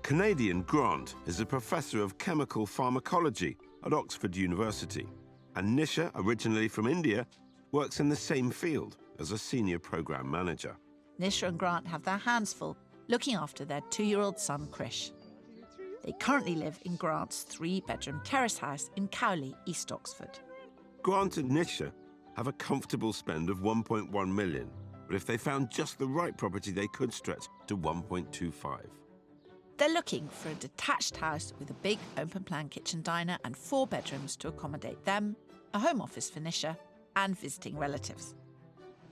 Canadian Grant is a professor of chemical pharmacology at Oxford University, and Nisha, originally from India, works in the same field as a senior program manager. Nisha and Grant have their hands full looking after their 2-year-old son, Krish. They currently live in Grant's 3-bedroom terrace house in Cowley, East Oxford. Grant and Nisha have a comfortable spend of 1.1 million, but if they found just the right property, they could stretch to 1.25. They're looking for a detached house with a big open-plan kitchen diner and 4 bedrooms to accommodate them, a home office for Nisha, and visiting relatives.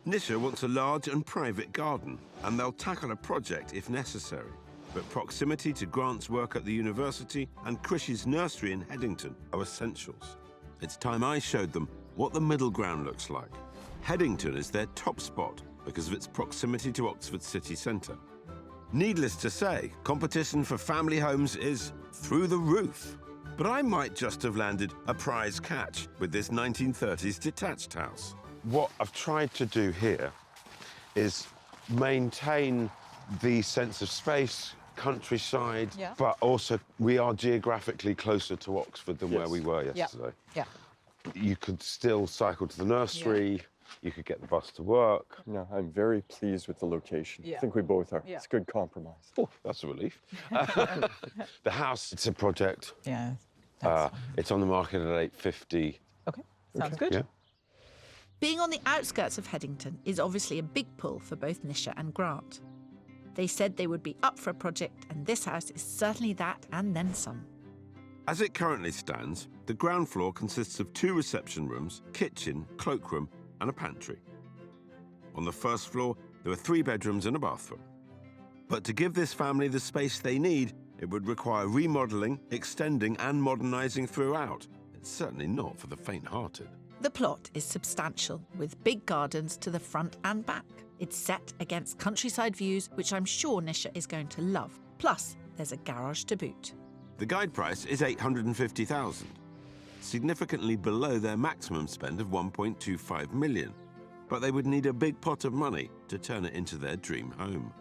Nisha wants a large and private garden, and they'll tackle a project if necessary. But proximity to Grant's work at the university and Krish's nursery in Headington are essentials. It's time I showed them what the middle ground looks like. Headington is their top spot because of its proximity to Oxford city centre. Needless to say, competition for family homes is through the roof. But I might just have landed a prize catch with this 1930s detached house. What I've tried to do here is maintain the sense of space, countryside, but also we are geographically closer to Oxford than where we were yesterday. Yeah. You could still cycle to the nursery, you could get the bus to work. No, I'm very pleased with the location. Yeah. I think we both are. Yeah. It's a good compromise. Oh, that's a relief. The house, it's a project. Yeah. It's on the market at 850. Okay, sounds good. Yeah. Being on the outskirts of Headington is obviously a big pull for both Nisha and Grant. They said they would be up for a project, and this house is certainly that and then some. As it currently stands, the ground floor consists of 2 reception rooms, kitchen, cloakroom, and a pantry. On the first floor, there are 3 bedrooms and a bathroom. But to give this family the space they need, it would require remodelling, extending, and modernising throughout. It's certainly not for the faint-hearted. The plot is substantial, with big gardens to the front and back. It's set against countryside views, which I'm sure Nisha is going to love. Plus, there's a garage to boot. The guide price is $850,000, significantly below their maximum spend of $1.25 million. But they would need a big pot of money to turn it into their dream home.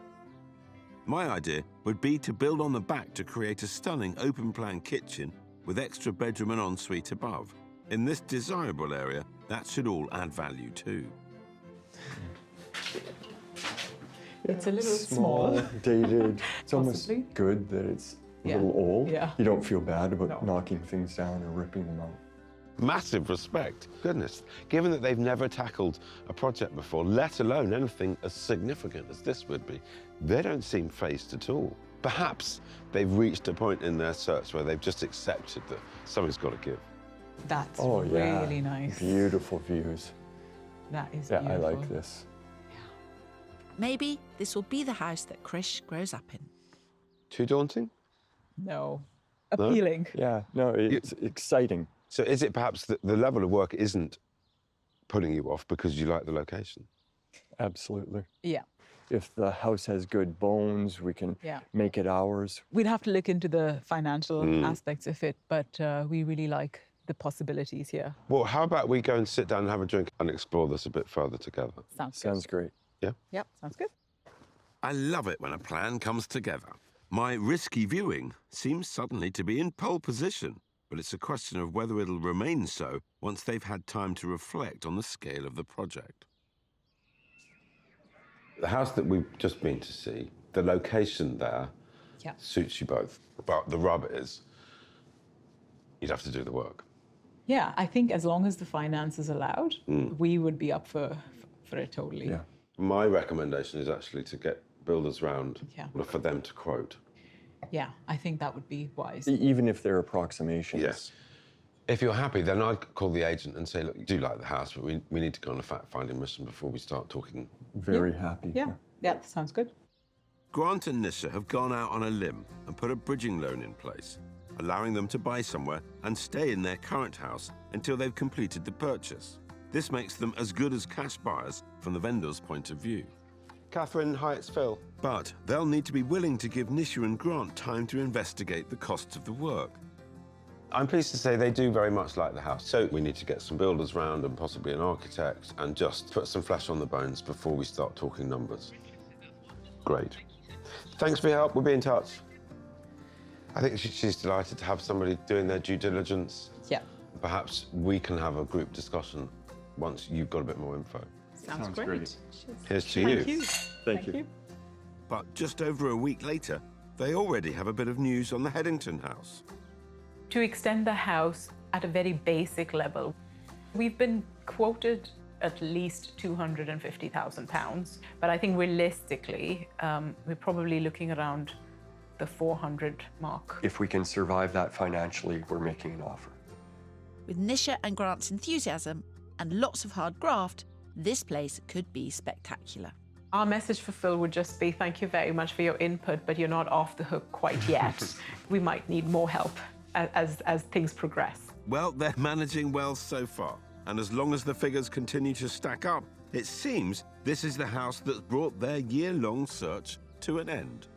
My idea would be to build on the back to create a stunning open-plan kitchen with extra bedroom and ensuite above. In this desirable area, that should all add value too. It's a little small. Dated. It's Possibly. almost good that it's a Yeah. little old. Yeah. You don't feel bad about knocking things down or ripping them out. Massive respect. Goodness, given that they've never tackled a project before, let alone anything as significant as this would be, they don't seem fazed at all. Perhaps they've reached a point in their search where they've just accepted that something's got to give. That's yeah. really nice. Beautiful views. That is Yeah, beautiful. I like this. Maybe this will be the house that Krish grows up in. Too daunting? No. Appealing. Yeah, no, it's exciting. So is it perhaps that the level of work isn't putting you off because you like the location? Absolutely. Yeah. If the house has good bones, we can make it ours. We'd have to look into the financial aspects of it, but we really like the possibilities here. Well, how about we go and sit down and have a drink and explore this a bit further together? Sounds great. Yeah? Yep, sounds good. I love it when a plan comes together. My risky viewing seems suddenly to be in pole position, but it's a question of whether it'll remain so once they've had time to reflect on the scale of the project. The house that we've just been to see, the location there suits you both, but the rub is you'd have to do the work. Yeah, I think as long as the finance is allowed, we would be up for it totally. Yeah. My recommendation is actually to get builders round for them to quote. Yeah, I think that would be wise. Even if they're approximations. Yes. If you're happy, then I'd call the agent and say, look, you do like the house, but we need to go on a fact-finding mission before we start talking. Very happy. Yeah, that sounds good. Grant and Nisha have gone out on a limb and put a bridging loan in place, allowing them to buy somewhere and stay in their current house until they've completed the purchase. This makes them as good as cash buyers from the vendor's point of view. Catherine, hi, it's Phil. But they'll need to be willing to give Nisha and Grant time to investigate the costs of the work. I'm pleased to say they do very much like the house, so we need to get some builders round and possibly an architect and just put some flesh on the bones before we start talking numbers. Great. Thanks for your help. We'll be in touch. I think she's delighted to have somebody doing their due diligence. Yeah. Perhaps we can have a group discussion once you've got a bit more info. Sounds great. Here's to you. Thank you. Thank you. But just over a week later, they already have a bit of news on the Headington house. To extend the house at a very basic level, we've been quoted at least £250,000, but I think realistically, we're probably looking around the 400 mark. If we can survive that financially, we're making an offer. With Nisha and Grant's enthusiasm and lots of hard graft, this place could be spectacular. Our message for Phil would just be thank you very much for your input, but you're not off the hook quite yet. We might need more help as things progress. Well, they're managing well so far. And as long as the figures continue to stack up, it seems this is the house that's brought their year-long search to an end.